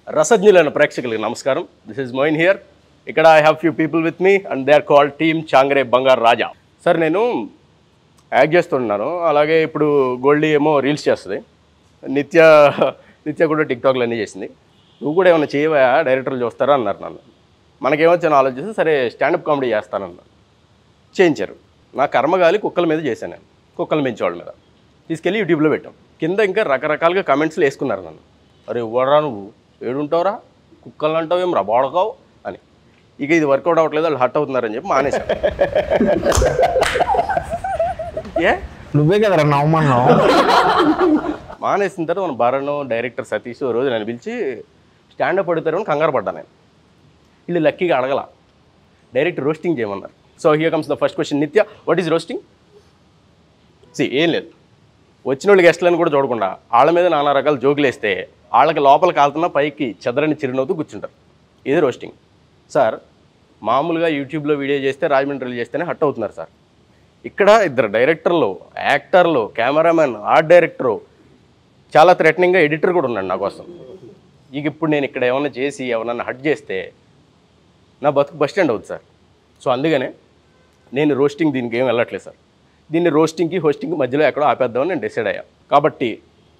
రసజ్ఞులైన ప్రేక్షకులకు నమస్కారం. This is Moin here. ఇక్కడ I have few people with me and they are called team Changure Bangaru Raja. Sir నేను act చేస్తున్నాను, అలాగే ఇప్పుడు గోల్డీ ఏమో రీల్స్ చేస్తుంది, నిత్య కూడా టిక్టాక్లు అన్నీ చేసింది. నువ్వు కూడా ఏమైనా చేయవా, డైరెక్టర్లు చూస్తారా అన్నారు నన్ను. మనకేమొచ్చాను ఆలోచిస్తే సరే స్టాండప్ కామెడీ చేస్తానన్నా. చేయించారు. నా కర్మగాలి కుక్కల మీద చేశాను. నేను కుక్కలు పెంచేవాళ్ళ మీద తీసుకెళ్ళి యూట్యూబ్లో పెట్టాం. కింద ఇంకా రకరకాలుగా కామెంట్స్లు వేసుకున్నారు నన్ను. అరే ఇవ్వరా నువ్వు ఏడుంటావురా, కుక్కలు అంటావు ఏం రా బాడకావు అని. ఇక ఇది వర్కౌట్ అవ్వట్లేదు, వాళ్ళు హట్ అవుతున్నారని చెప్పి మానేశాను. ఏ నువ్వే కదా నవ్వమన్నావు. మానేసిన తర్వాత మన భరణ్ డైరెక్టర్ సతీష్ రోజు నన్ను పిలిచి స్టాండప్ అడుగుతారని కంగారు పడ్డాను నేను. వీళ్ళు లక్కీగా అడగల, డైరెక్ట్ రోస్టింగ్ చేయమన్నారు. So here comes the first question. నిత్య, వాట్ ఈజ్ రోస్టింగ్? ఏం లేదు, వచ్చిన వాళ్ళు గెస్ట్లను కూడా చూడకుండా వాళ్ళ మీద నానా రకాల జోకులు వేస్తే వాళ్ళకి లోపల కాలుతున్నా పైకి చెదరని చిరునవ్వుతూ కూర్చుంటారు. ఇది రోస్టింగ్. సార్ మామూలుగా యూట్యూబ్లో వీడియో చేస్తే రాజమండ్రిలో చేస్తేనే హట్ అవుతున్నారు సార్. ఇక్కడ ఇద్దరు డైరెక్టర్లు, యాక్టర్లు, కెమెరామెన్, ఆర్ట్ డైరెక్టరు, చాలా థ్రెటనింగ్గా ఎడిటర్ కూడా ఉన్నాడు నా కోసం. ఇక ఇప్పుడు నేను ఇక్కడ ఏమన్నా చేసి ఎవరన్నా హట్ చేస్తే నా బతుకు బస్ స్టాండ్ అవుతుంది సార్. సో అందుకనే నేను రోస్టింగ్ దీనికి ఏం వెళ్ళట్లేదు సార్. దీన్ని రోస్టింగ్కి హోస్టింగ్కి మధ్యలో ఎక్కడో ఆపేద్దామని నేను డిసైడ్ అయ్యా. కాబట్టి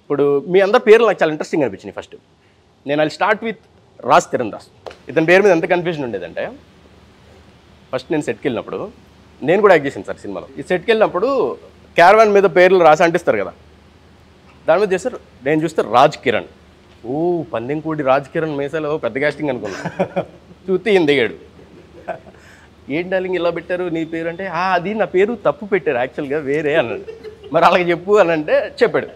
ఇప్పుడు మీ అందరి పేర్లు నాకు చాలా ఇంట్రెస్టింగ్ అనిపించినాయి. ఫస్ట్ నేను అది స్టార్ట్ విత్ రాజ్ తిరణ్ దాస్. ఇతని పేరు మీద ఎంత కన్ఫ్యూజన్ ఉండేదంటే, ఫస్ట్ నేను సెట్కి వెళ్ళినప్పుడు, నేను కూడా యాక్ట్ చేశాను సార్ సినిమాలో. ఈ సెట్కి వెళ్ళినప్పుడు క్యారవాన్ మీద పేర్లు రాసి అంటిస్తారు కదా, దాని మీద చేస్తారు. నేను చూస్తే రాజ్ కిరణ్. ఓ పందెంకూడి రాజ్ కిరణ్ మీసాలో పెద్ద కాస్టింగ్ అనుకున్నా. చూస్తే ఈయన దిగాడు. ఏం డార్లింగ్ ఇలా పెట్టారు నీ పేరు అంటే, అది నా పేరు తప్పు పెట్టారు యాక్చువల్గా వేరే అన్నాడు. మరి అలాగే చెప్పు అని అంటే చెప్పాడు.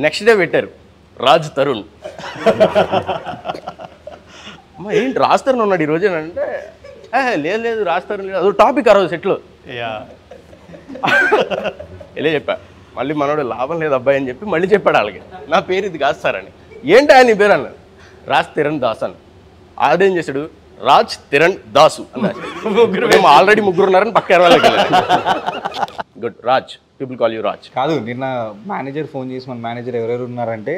నెక్స్ట్ డే పెట్టారు రాజ్ తరుణ్. అమ్మ ఏంటి రాజ్ తరుణ్ ఉన్నాడు ఈరోజు అని అంటే, లేదు రాజ్ తరుణ్ లేదు, అదో టాపిక్ ఆ రోజు సెట్లో. ఇలా చెప్పా. మళ్ళీ మనోడు లాభం లేదు అబ్బాయి అని చెప్పి మళ్ళీ చెప్పాడు వాళ్ళకి, నా పేరు ఇది కాదు సార్ అని. ఏంటి ఆయన నీ పేరు అన్నాడు. రాజ్ తిరణ్ దాస్ అని. ఆడేం చేశాడు, రాజ్ తిరణ్ దాసు అన్నారు. మేము ఆల్రెడీ ముగ్గురు ఉన్నారని పక్క వాళ్ళకి. Good Raj, people call you Raj. కాదు, నిన్న మేనేజర్ ఫోన్ చేసి మన మేనేజర్ ఎవరెవరు ఉన్నారంటే,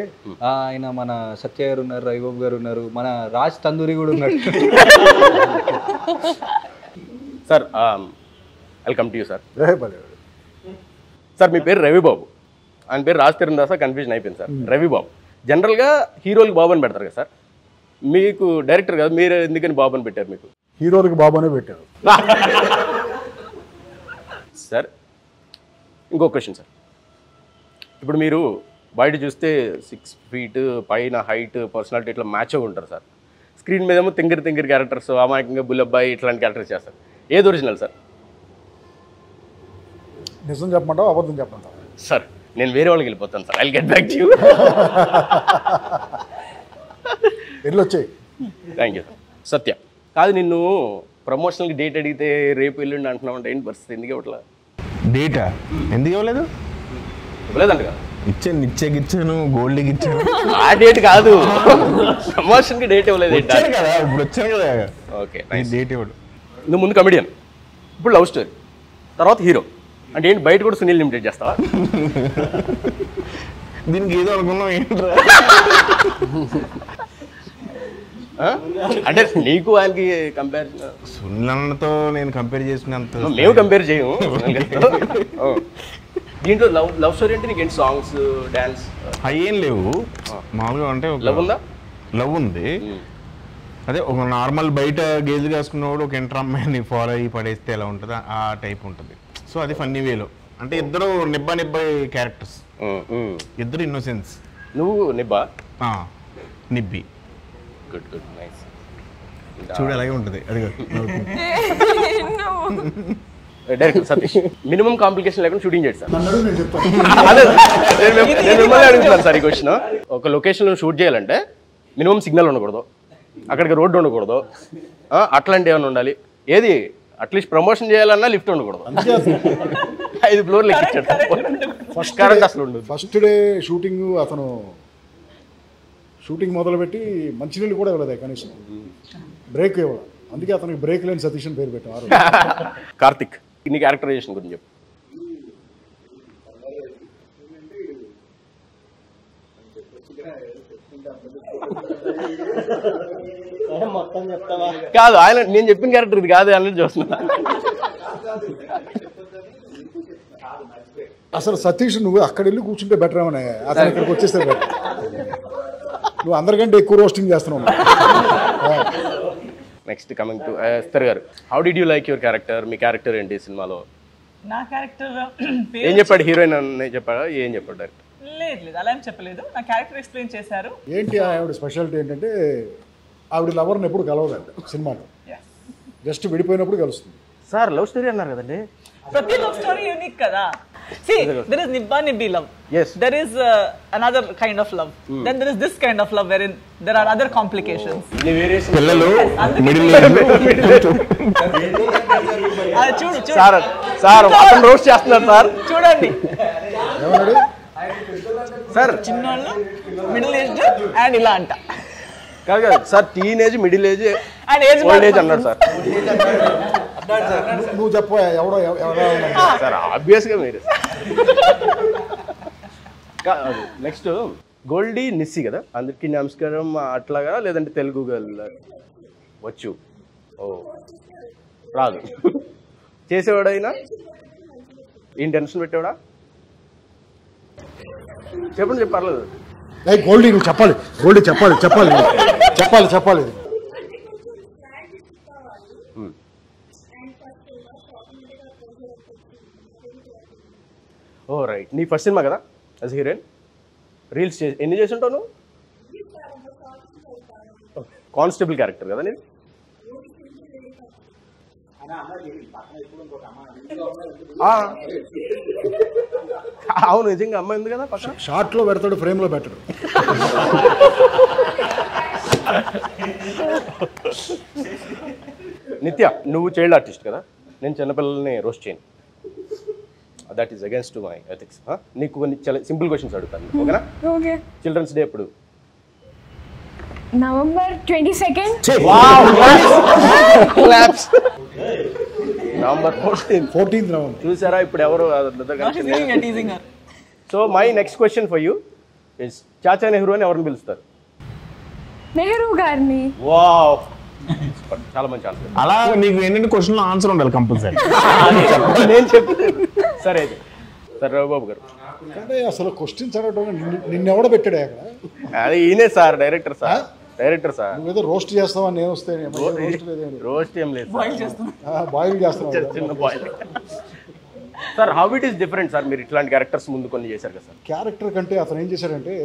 ఆయన మన సత్య గారు ఉన్నారు, రవిబాబు గారు ఉన్నారు, మన రాజ్ తందూరి కూడా ఉన్నాడు. Sir welcome to you sir. Sir మీ పేరు రవిబాబు, ఆయన పేరు రాజ్ తిరణ్ దాసా, కన్ఫ్యూజన్ అయిపోయింది సార్. రవిబాబు జనరల్గా హీరోలకి బాబు అని పెడతారు కదా సార్, మీకు డైరెక్టర్ కదా, మీరు ఎందుకని బాబు అని పెట్టారు? మీకు హీరోలకి బాబు అనే పెట్టారు సార్. ఇంకో క్వశ్చన్ సార్, ఇప్పుడు మీరు బయట చూస్తే 6 feet పైన హైట్, పర్సనాలిటీ ఇట్లా మ్యాచ్ అవి ఉంటారు సార్. స్క్రీన్ మీద ఏమో తింగిరి క్యారెక్టర్స్, అమాయకంగా బుల్లబ్బాయి ఇట్లాంటి క్యారెక్టర్స్ చేస్తారు. ఏది ఒరిజినల్ సార్? నిజం చెప్పమంటావు అబద్ధం చెప్పమంటావు? సార్ నేను వేరే వాళ్ళకి వెళ్ళిపోతాను sir. I'll get back to you. వెళ్ళొచ్చాయి. Thank you sir. సత్య, కాదు నిన్ను ప్రమోషనల్కి డేట్ అడిగితే రేపు ఎల్లుండి అంటున్నావు అంటే ఏంటి పరిస్థితి? ఎందుకు ఇవ్వట్లా? డేటా ఎందుకు ఇవ్వలేదు? ఇవ్వలేదంట కదా. ఇచ్చాను, గోల్డ్కి ఇచ్చాను. ఆ డేట్ కాదు, ప్రమోషన్కి డేట్ ఇవ్వలేదు కదా, ఇప్పుడు వచ్చాను కదా. ఓకే, డేట్ ఇవ్వడు. నువ్వు ముందు కమెడియన్, ఇప్పుడు లవ్ స్టోరీ, తర్వాత హీరో అంటే ఏంటి? బయట కూడా సునీల్ లిమిటెడ్ చేస్తావా? దీనికి ఏదో అనుకున్నాం ఏంట్రా అంటే నీకు ఆయనకి కంపారిజన్? సునీల్ అన్నతో నేను కంపేర్ చేసినంత మేము కంపేర్ చేయము. దీంట్లో లవ్ స్టోరీ అంటే నీకు ఏంటి? సాంగ్స్, డాన్స్ అయ్యేం లేవు. మామూలుగా అంటే లవ్ ఉందా? లవ్ ఉంది. అదే ఒక నార్మల్ బయట గేజ్ కాసుకున్నవాడు ఒక ఇంటర్ అమ్మాయిని ఫాలో అయ్యి పడేస్తే ఎలా ఉంటుంది, ఆ టైప్ ఉంటుంది. సో అది ఫన్నీ వేలో. అంటే ఇద్దరు నిబ్బా క్యారెక్టర్స్, ఇద్దరు ఇన్నోసెన్స్. నువ్వు నిబ్బా, నిబ్బి. Good nice. చూడు అలాగే ఉంటుంది. అది డైరెక్ట్ సతీష్ మినిమం కాంప్లికేషన్ లేకుండా షూటింగ్ చేయండి సార్. నేను చెప్తాను. అదే నేను మిమ్మల్ని అడుగుతున్నాను సార్ ఈ క్వశ్చన్. ఒక లొకేషన్లో షూట్ చేయాలంటే మినిమం సిగ్నల్ ఉండకూడదు, అక్కడికి రోడ్డు ఉండకూడదు, అట్లాంటి ఏమైనా ఉండాలి. ఏది అట్లీస్ట్ ప్రమోషన్ చేయాలన్నా లిఫ్ట్ ఉండకూడదు. 5 ఫ్లోర్లు ఎక్కించాడు. ఫస్ట్ డే షూటింగ్ అతను షూటింగ్ మొదలుపెట్టి మంచినీళ్ళు కూడా ఇవ్వలేదు కనీసం, బ్రేక్ ఇవ్వాలి. అందుకే అతనికి బ్రేక్ లేని సతీష్ అని పేరు పెట్టారు. కార్తిక్, నీ క్యారెక్టరైజేషన్ గురించి చెప్పు. కాదు ఆయన నేను చెప్పిన క్యారెక్టర్ ఇది కాదు అని చూస్తున్నా. అసలు సతీష్ నువ్వు అక్కడ వెళ్ళి కూర్చుంటే బెటర్ ఏమన్నా, అతను ఇక్కడికి వచ్చేస్తే బెటర్. నువ్వు అందరికంటే ఎక్కువ రోస్టింగ్ చేస్తున్నావు. నెక్స్ట్ కమింగ్ టు ఎస్తర్ గారు, how did you like your character? Me character ఏంటి సినిమాలో? నా క్యారెక్టర్ ఏం చెప్పాడు? హీరోయిన్ అని చెప్పాడా? ఏం చెప్పాడు డైరెక్టర్? లేదు అలా ఏం చెప్పలేదు. నా క్యారెక్టర్ ఎక్స్ప్లెయిన్ చేశారు. ఏంటి ఆవిడ స్పెషాలిటీ ఏంటంటే ఆవిడ లవర్ని ఎప్పుడు కలవదండి సినిమాలో, జస్ట్ విడిపోయినప్పుడు కలుస్తుంది. సార్ లవ్ స్టోరీ అన్నారు కదండి. ప్రతి లవ్ స్టోరీ యూనిక్ కదా. See, there is Nibba Nibbi love. Yes. There is another kind of love. Then there is this kind of love wherein there are other complications. పిల్లలు middle చూడు sir sir అతను roast చేస్తున్నారు sir. చూడండి, ఏమన్నాడు sir చిన్నోళ్ళు middle aged and ఇలా అంట. కాదు కాదు sir, teenage, middle age, and age old age అన్నాడు సార్. నువ్వు చెప్ప ఎవడో సార్ ఆబ్వియస్గా మీరు. నెక్స్ట్ గోల్డీ నిస్సి కదా, అందరికీ నమస్కారం అట్లాగా, లేదంటే తెలుగు గర్ల్ వచ్చు? ఓ రాదు. చేసేవాడైనా ఈయన టెన్షన్ పెట్టేవాడా? చెప్పండి పర్లేదు. గోల్డీ నువ్వు చెప్పాలి, గోల్డీ చెప్పాలి చెప్పాలి చెప్పాలి చెప్పాలి. ఓ రైట్, నీ ఫస్ట్ సినిమా కదా యాజ్ హీరోయిన్. రీల్స్ ఎన్ని చేసి ఉంటావు నువ్వు? కానిస్టేబుల్ క్యారెక్టర్ కదా నేను. అవును నిజంగా అమ్మాయి ఉంది కదా పక్కన. షార్ట్లో పెడతాడు, ఫ్రేమ్లో పెట్టడు. నిత్య, నువ్వు చైల్డ్ ఆర్టిస్ట్ కదా, నేను చిన్నపిల్లల్ని రోస్ట్ చేయను. That is against to my ethics. నీకు కొన్ని చాలా సింపుల్ క్వశ్చన్స్ అడుగుతాను, ఓకేనా? ఓకే. చిల్డ్రన్స్ డే ఎప్పుడు? November 22nd. November 14th November. చూసారా ఇప్పుడు ఎవరు? teasing her. So my next question for you is, Chacha Nehru అని ఎవరిని పిలుస్తారు? నెహ్రూ గారిని. వావ్, చాలా మంచి ఆన్సర్. అలా నీకు ఏంటంటే క్వశ్చన్ ఆన్సర్ ఉండాలి కంపల్సరీ. నేను చెప్పలేదు. సరే అయితే సార్ రవిబాబు గారు. అంటే అసలు క్వశ్చన్స్ అడగడం నిన్నెవడ పెట్టాడు అక్కడ? అదే ఈయనే sir, director sir. Director sir, నువ్వేదో రోస్ట్ చేస్తావా? నేను వస్తే రోస్ట్ ఏం లేదు, బాయిల్ చేస్తాను. చిన్న boil. Sir how it is different sir, మీరు ఇట్లాంటి క్యారెక్టర్స్ ముందు కొన్ని చేశారు కదా సార్. క్యారెక్టర్ కంటే అతను ఏం చేశాడంటే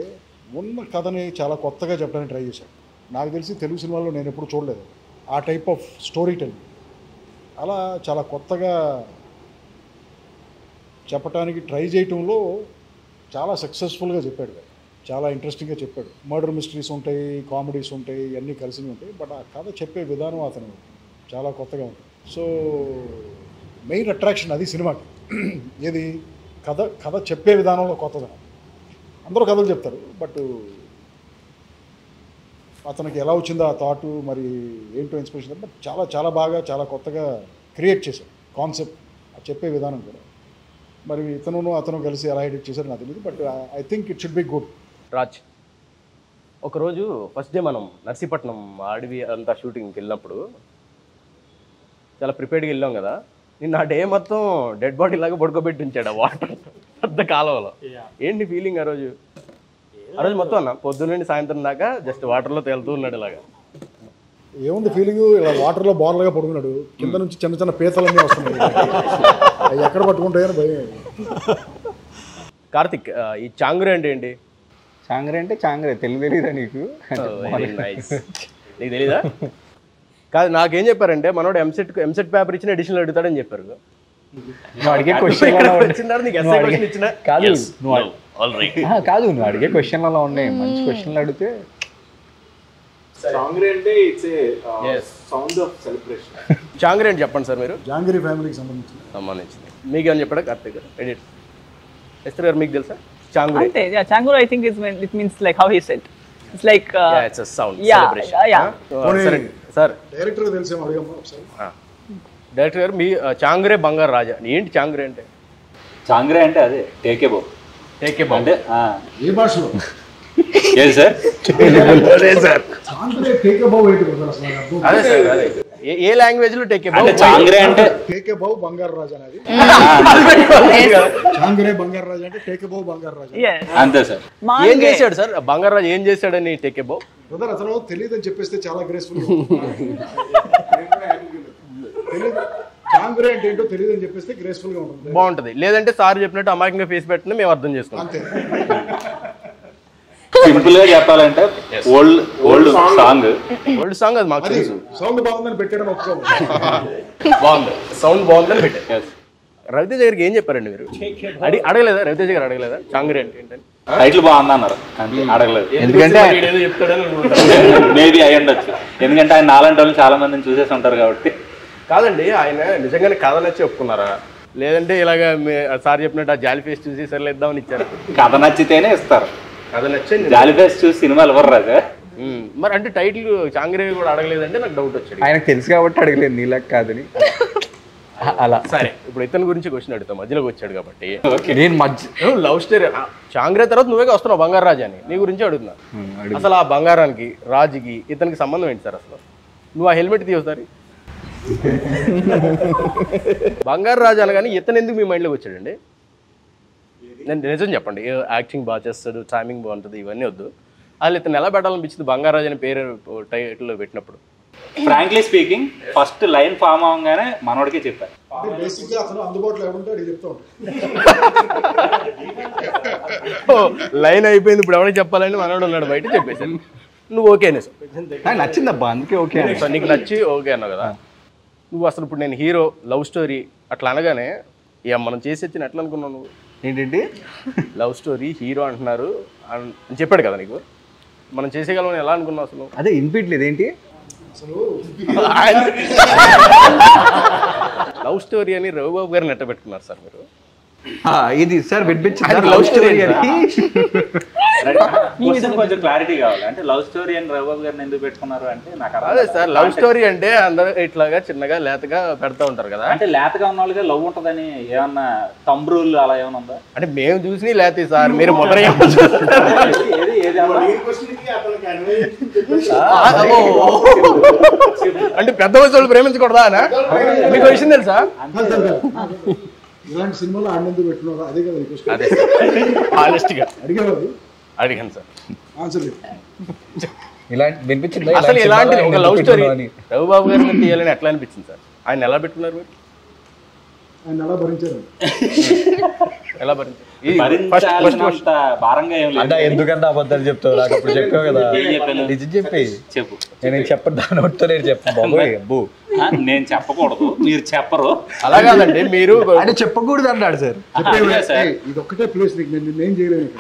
ఉన్న కథని చాలా కొత్తగా చెప్పడానికి ట్రై చేశాడు. నాకు తెలిసి తెలుగు సినిమాల్లో నేను ఎప్పుడు చూడలేదు ఆ టైప్ ఆఫ్ స్టోరీ టెల్లింగ్. అలా చాలా కొత్తగా చెప్పడానికి ట్రై చేయటంలో చాలా సక్సెస్ఫుల్గా చెప్పాడు. చాలా ఇంట్రెస్టింగ్గా చెప్పాడు. మర్డర్ మిస్టరీస్ ఉంటాయి, కామెడీస్ ఉంటాయి, అన్నీ కలిసి ఉంటాయి. బట్ ఆ కథ చెప్పే విధానం అతను చాలా కొత్తగా ఉంటుంది. సో మెయిన్ అట్రాక్షన్ అది సినిమాకి. ఏది కథ చెప్పే విధానంలో కొత్తదనం. అందరూ కథలు చెప్తారు, బట్ అతనికి ఎలా వచ్చిందో ఆ థాటు, మరి ఏంటో ఇన్స్పిరేషన్, బట్ చాలా చాలా బాగా చాలా కొత్తగా క్రియేట్ చేశాడు కాన్సెప్ట్, చెప్పే విధానం కూడా. మరి అతను కలిసి ఎలా ఎడిట్ చేశారు నాకు తెలియదు, but I think it should be good. Raj, ఒకరోజు ఫస్ట్ డే మనం నర్సీపట్నం అడవి అంతా షూటింగ్కి వెళ్ళినప్పుడు చాలా ప్రిపేర్డ్గా వెళ్ళాం కదా. నిన్న ఆ డే మొత్తం డెడ్ బాడీ లాగా పడుకోబెట్టి ఉంచాడు ఆ వాటర్ పెద్ద కాలువలో. ఏంటి ఫీలింగ్ ఆ రోజు? ఆ రోజు మొత్తం అన్న పొద్దున్న నుండి సాయంత్రం దాకా జస్ట్ వాటర్లో తేలుతూ ఉన్నాడు ఇలాగా. ఏముంది ఫీలింగ్? ఇలా వాటర్లో బార్లుగా పడుకున్నాడు, కింద నుంచి చిన్న చిన్న పీతలన్నీ వస్తున్నాయి, అవి ఎక్కడ పట్టుకుంటాయని భయం. కార్తిక్, ఈ చాంగ్రే అంటే ఏంటి? చాంగ్రే అంటే చాంగ్రే, తెలీదా నీకు? నీకు తెలీదా? కాదు, నాకేం చెప్పారంటే మనోడు ఎంసెట్ పేపర్ ఇచ్చిన ఎడిషనల్ అడుగుతాడని చెప్పారు. అడిగే క్వశ్చన్ కాదు, నువ్వు అడిగే క్వశ్చన్లలో ఉన్నాయి, మంచి క్వశ్చన్లు అడిగితే. చాంగ్రే అంటే it's a sound of celebration. Changure అంటే చెప్పండి సార్ మీరు. జాంగిరీ ఫ్యామిలీకి సంబంధించింది. మీకు ఏమని చెప్పాడా కార్తిక్ గారు? ఎడిట్ ఎస్తర్ గారు మీకు తెలుసా చాంగ్రే? అంటే Changure I think it means like how he said. It's like it's a sound celebration. Sir director తెలిసేమో అడిగాము ఒకసారి. డైరెక్టర్ గారు, మీ చాంగ్రే బంగారు రాజా ఏంటి చాంగ్రే అంటే? చాంగ్రే అంటే అదే టేకే బో. టేకే బో అంటే ఏ భాషలో? ఏది సార్? చాంగ్రే టేక్ అబౌవ్ ఏంటి కదా అసలు నాకు అర్థం అదే సార్ అదే ఏ లాంగ్వేజ్ లో టేక్ అంటే చాంగ్రే అంటే టేక్ అబౌవ్ బంగారు రాజు అనేది చాంగ్రే బంగారు రాజు అంటే టేక్ అబౌవ్ బంగారు రాజు Yes. అంతే సార్. ఏం చేశాడు సార్ బంగారాజు ఏం చేశాడని టేక్ అబౌ? బ్రదర్ అతను తెలియదని చెప్పేస్తే చాలా గ్రేస్ఫుల్ చాంగ్రే అంటే ఏంటో తెలియదని చెప్పేస్తే గ్రేస్ఫుల్ గా ఉంటుంది బాగుంటది. లేదంటే సార్ చెప్పినట్టు అమాయకంగా ఫేస్ పెట్టిన మేము అర్థం చేసుకుంటాం. అంతే సింపుల్ గా చెప్పాలంటే ఓల్డ్ సాంగ్. ఓల్డ్ సాంగ్ అది మాకు అది తెలుసు. సౌండ్ బాగుందని పెట్టడం ఒప్పుకోవాలి. బాగుంది, సౌండ్ బాగుందని పెట్టారు. రవితేజ గారికి ఏం చెప్పారండి మీరు? అడగలేదా? రవితేజ గారు అడగలేదా చాంగ్రే అంటే ఏంటని? టైటిల్ బాగుంది అన్నారు, అడగలేదు. ఎందుకంటే ఏదో చెప్తాడని మేబీ అయి ఉండొచ్చు, ఎందుకంటే ఆయన నాలాంటి వాళ్ళు చాలా మందిని చూసేసి ఉంటారు కాబట్టి. కాదండి, ఆయన నిజంగానే కథ నచ్చి ఒప్పుకున్నారా, లేదంటే ఇలాగ సార్ చెప్పినట్టు ఆ జాలి ఫేస్ చూసి సర్లే ఇద్దామని ఇచ్చారు? కథ నచ్చితేనే ఇస్తారు, కథ నచ్చింది. జాలి ఫేస్ చూసి సినిమాలు ఎవరు రాజా? మరి అంటే టైటిల్ చాంగ్రే కూడా అడగలేదంటే నాకు డౌట్ వచ్చాడు. ఆయనకు తెలుసు కాబట్టి అడగలేదు, నీళ్ళకి కాదని. అలా సరే, ఇప్పుడు ఇతని గురించి క్వశ్చన్ అడుగుతాం, మధ్యలోకి వచ్చాడు కాబట్టి. నేను మధ్య లవ్ స్టోరీ చాంగ్రే తర్వాత నువ్వే వస్తున్నావు బంగారు రాజు అని, నీ గురించి అడుగుతున్నా. అసలు ఆ బంగారానికి రాజుకి ఇతనికి సంబంధం ఏంటి సార్? అసలు నువ్వు ఆ హెల్మెట్ తీయవుతారు బంగారు రాజు అనగానే ఇతను ఎందుకు మీ మైండ్లోకి వచ్చాడండి? నేను నిజం చెప్పండి, యాక్టింగ్ బాగా చేస్తాడు, టైమింగ్ బాగుంటుంది, ఇవన్నీ వద్దు. అసలు ఇతను ఎలా పెట్టాలనిపించింది బంగారు రాజు అని పేరు టైటిల్లో పెట్టినప్పుడు? Frankly speaking first line form అవగానే మనోడికే చెప్పారు. అంటే బేసిక్ గా అతను అందుబాటులో ఎవరుంటే అడిగి చెప్తా ఉంటాడు. లైన్ అయిపోయింది, ఇప్పుడు ఎవరికి చెప్పాలని మనోడు ఉన్నాడు బయట, చెప్పేసాను. నువ్వు ఓకేనే సార్? నచ్చిందబ్బా, అందుకే ఓకే. సార్ నీకు నచ్చి ఓకే అన్నావు కదా. నువ్వు అసలు ఇప్పుడు నేను హీరో లవ్ స్టోరీ అట్లా అనగానే మనం చేసేది ఎట్లా అనుకున్నావు నువ్వు? ఏంటంటే లవ్ స్టోరీ హీరో అంటున్నారు అని చెప్పాడు కదా నీకు, మనం చేసేయగలమని ఎలా అనుకున్నావు అసలు? అదే వినిపించలేదు ఏంటి లవ్ స్టోరీ అని రవిబాబు గారిని నెట్ట పెట్టుకున్నారు సార్ మీరు. ఇది సార్ వినిపించింది లవ్ లవ్ స్టోరీ స్టోరీ అని. కొంచెం క్లారిటీ కావాలి. అంటే లవ్ స్టోరీ అని రవిబాబు గారిని ఎందుకు పెట్టుకున్నారు అంటే నాకు అర్థం అదే కాదు. సార్, లవ్ స్టోరీ అంటే అందరూ ఇట్లాగా చిన్నగా లేతగా పెడతా ఉంటారు కదా. అంటే లేతగా ఉన్న వాళ్ళకి లవ్ ఉంటుందని ఏమన్నా థంబ్ రూల్ అలా ఏమన్నా ఉందా? అంటే మేము చూసి లేతే సార్, మీరు మొదట ఏది ఏది అన్నా? అంటే పెద్ద వయసు వాళ్ళు ప్రేమించకూడదా అనా? మీకు విషయం తెలుసా? ఇలాంటి సినిమాలో ఆనందం పెట్టుకున్నారు, అదే కదా రిక్వెస్ట్. అదే ఆనెస్ట్గా అడిగేవారు అడిగాను సార్. ఆన్సర్ లేదు. ఇలాంటి వినిపించిందా? అసలు ఇలాంటి ఒక లవ్ స్టోరీ రవిబాబు గారిని తీయాలని ఎట్లా అనిపించింది సార్? ఆయన ఎలా పెట్టుకున్నారు మీరు? ఆయన ఎలా భరించారు? ఎలా భరించారు? భరించాల్సినంత భారంగా ఏం లేదు. ఎందుకంటే అబద్ధాలు చెప్తావు, నాకు అప్పుడు చెప్పావు కదా. ఏం చెప్పాను? నిజం చెప్పి చెప్పు. నేను చెప్పను, దాని నోటితో నేను చెప్పను బాబోయ్. అబ్బో నేను చెప్పకూడదు, మీరు చెప్పరు. అలా కాదండి, మీరు అంటే చెప్పకూడదు అన్నాడు సార్. ఇది ఒక్కటే ప్లేస్ నీకు, నేను నిన్నేం చేయలేను.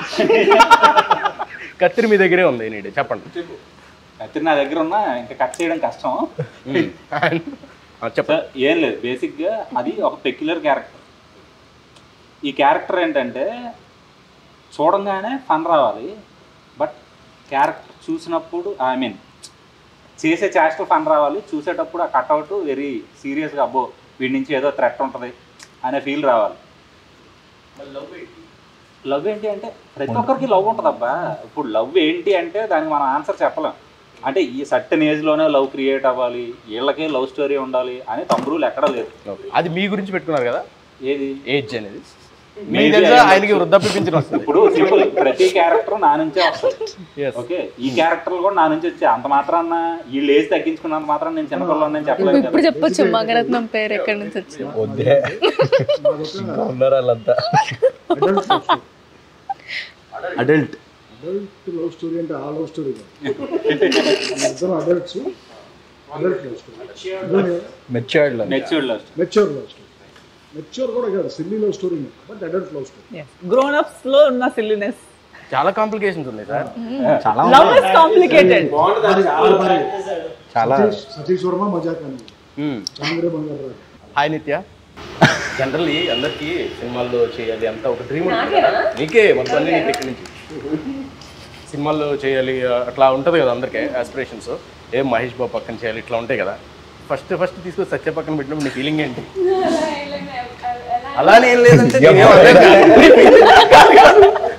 కత్తిరి మీ దగ్గరే ఉంది, నీడే చెప్పండి. కత్తిరి నా దగ్గర ఉన్నా ఇంకా కట్ చేయడం కష్టం. చెప్పండి. ఏం లేదు, బేసిక్గా అది ఒక పెక్యులర్ క్యారెక్టర్. ఈ క్యారెక్టర్ ఏంటంటే చూడంగానే ఫన్ రావాలి, బట్ క్యారెక్టర్ చూసినప్పుడు ఐ మీన్ చేసే చేష్టలు ఫన్ రావాలి, చూసేటప్పుడు ఆ కట్అవుట్ వెరీ సీరియస్గా అబ్బో వీడి నుంచి ఏదో థ్రెట్ ఉంటుంది అనే ఫీల్ రావాలి. లవ్ ఏంటి అంటే ప్రతి ఒక్కరికి లవ్ ఉంటుంది అబ్బా. ఇప్పుడు లవ్ ఏంటి అంటే దానికి మనం ఆన్సర్ చెప్పలేం. అంటే ఈ సర్టెన్ ఏజ్లోనే లవ్ క్రియేట్ అవ్వాలి, వీళ్ళకే లవ్ స్టోరీ ఉండాలి అని తమ్ముళ్ళు ఎక్కడా లేదు. అది మీ గురించి పెట్టుకున్నారు కదా, ఏది ఏజ్ అనేది. ఆయనకి వృద్ధాప్య పింఛన్ వస్తుంది. ఇప్పుడు సింపుల్, ప్రతి క్యారెక్టర్ నా నుంచే వస్తుంది. ఓకే, ఈ క్యారెక్టర్లు కూడా నా నుంచి వచ్చాయి. అంత మాత్రాన వీళ్ళు ఏజ్ తగ్గించుకున్నంత మాత్రం నేను చిన్నపిల్లలు చెప్పలేదు. ఇప్పుడు చెప్పొచ్చు మగరత్నం పేరు ఎక్కడి నుంచి వచ్చింది. వద్దే ఉన్నారు వాళ్ళంతా. అడల్ట్ అడల్ట్ లవ్ స్టోరీ అంటే ఆ లవ్ స్టోరీ ఇద్దరు adults, adult love story, matured matured love mature love story. Mature కూడా కాదు, silly love story, but adult love story. Grown ups లో ఉన్న silliness. చాలా కాంప్లికేషన్స్ ఉన్నాయి సార్. చాలా Love is complicated. చాలా. సతీష్ వర్మ మజాక్ అని చాంగ్రే బంగారు రాజు. హాయ్ నిత్య. జనరల్లీ అందరికీ సినిమాల్లో చేయాలి అంతా ఒక డ్రీమ్ ఉంటుంది కదా, నీకే మొత్తం అన్ని నీకు ఇక్కడి నుంచి సినిమాల్లో చేయాలి అట్లా ఉంటుంది కదా అందరికీ ఆస్పిరేషన్స్. ఏం మహేష్ బాబు పక్కన చేయాలి ఇట్లా ఉంటాయి కదా. ఫస్ట్ తీసుకొని సత్య పక్కన పెట్టినప్పుడు నీ ఫీలింగ్ ఏంటి? అలానే ఏం లేదంటే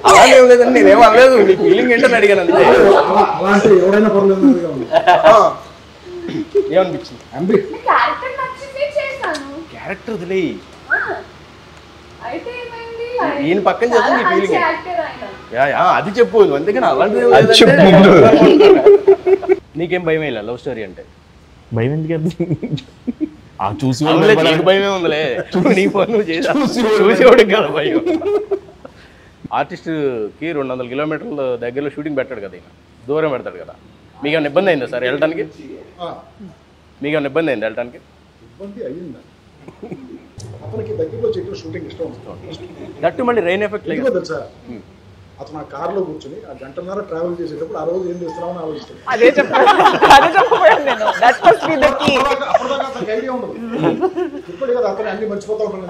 అలానే ఏం లేదండి, నేనేం అనలేదు. నీ ఫీలింగ్ ఏంటని అడిగాను అంతే. అలాంటి ఎవరైనా పర్లేదు ఏమనిపించింది? క్యారెక్టర్ నచ్చింది చేశాను. క్యారెక్టర్ వదిలేయి, అయితే ఏమైంది? ఈయన పక్కన చేస్తే నీ ఫీలింగ్ యాక్టర్ ఆయన. అది చెప్పు. అందుకని అలాంటిది నీకేం భయం వేయాలి లవ్ స్టోరీ అంటే? భయం ఎందుకు? ఆ చూసి నీకు భయమే ఉందిలే, నీ ఫోన్ నువ్వు చూసేవాడికి కదా భయం. ఆర్టిస్ట్కి 200 కిలోమీటర్ల దగ్గరలో షూటింగ్ పెట్టాడు కదా, ఈయన దూరం పెడతాడు కదా. మీకు ఏమైనా ఇబ్బంది అయిందా సార్ వెళ్ళడానికి? మీకు ఏమైనా ఇబ్బంది అయింది వెళ్ళడానికి? ఇబ్బంది అయ్యిందా? అతనికి దగ్గరలో చెట్లు షూటింగ్ ఇష్టం దట్టు మళ్ళీ రెయిన్ ఎఫెక్ట్ లేదు తెలుసా? అతను ఆ కార్లో కూర్చొని ఆ గంటన్నర ట్రావెల్ చేసేటప్పుడు ఆ రోజు ఏం చేస్తున్నామని ఆలోచిస్తాడు. అదే చెప్పబోయాను నేను. That must be the key. అప్పటిదాకా అతనికి ఐడియా ఉండదు. ఇప్పటికే కదా అతను అన్ని మర్చిపోతా ఉంటాడు.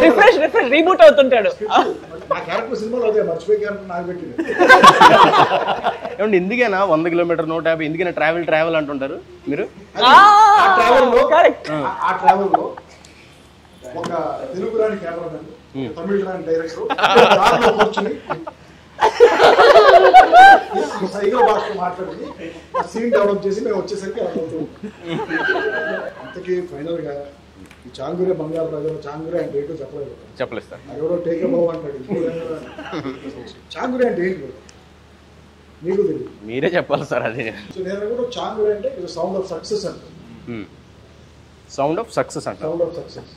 రిఫ్రెష్ రీబూట్ అవుతుంటాడు. నా క్యారెక్టర్ సినిమాలో అదే మర్చిపోయే క్యారెక్టర్ నాకు పెట్టింది. ఏమంటే ఎందుకైనా 100 కిలోమీటర్ 150 ఎందుకైనా ట్రావెల్ అంటుంటారు మీరు? ఆ ట్రావెల్లో ఒక తెలుగు రాని కెమెరామెన్, తమిళ రాని డైరెక్టర్ కార్లో కూర్చొని సైగల భాషలో మాట్లాడి ఆ సీన్ డెవలప్ చేసి మేము వచ్చేసరికి అంతకీ ఫైనల్ గా ఈ చాంగురే బంగారు రాజు చాంగురే అంటే ఏంటో చెప్పలేదు సార్. ఎవరో టేక్ బాబు అంటాడు. చాంగురే అంటే ఏంటి మీకు తెలియదు, మీరే చెప్పాలి సార్. అది సో నేను కూడా చాంగురే అంటే సౌండ్ ఆఫ్ సక్సెస్ అంటే. సౌండ్ ఆఫ్ సక్సెస్ అంట. Sound of success.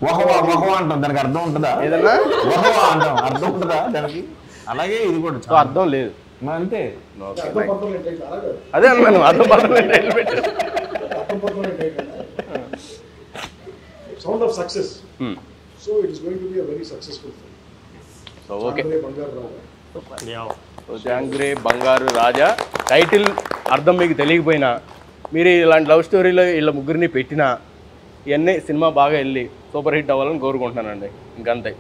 వహవా అంటాం, దానికి అర్థం ఉంటుందా? ఏదన్నా వహవా అంటాం, అర్థం ఉంటుందా దానికి? అలాగే ఇది కూడా అర్థం లేదు అంతే. అదే అన్నాను, అర్థం sound of success. So it is going to be a very successful film. So okay, బంగారు రాజా. జాంగ్రే బంగారు రాజా టైటిల్ అర్థం మీకు తెలియకపోయినా, మీరు ఇలాంటి లవ్ స్టోరీలో వీళ్ళ ముగ్గురిని పెట్టినా ఇవన్నీ సినిమా బాగా వెళ్ళి సూపర్ హిట్ అవ్వాలని కోరుకుంటున్నానండి. ఇంకంతే.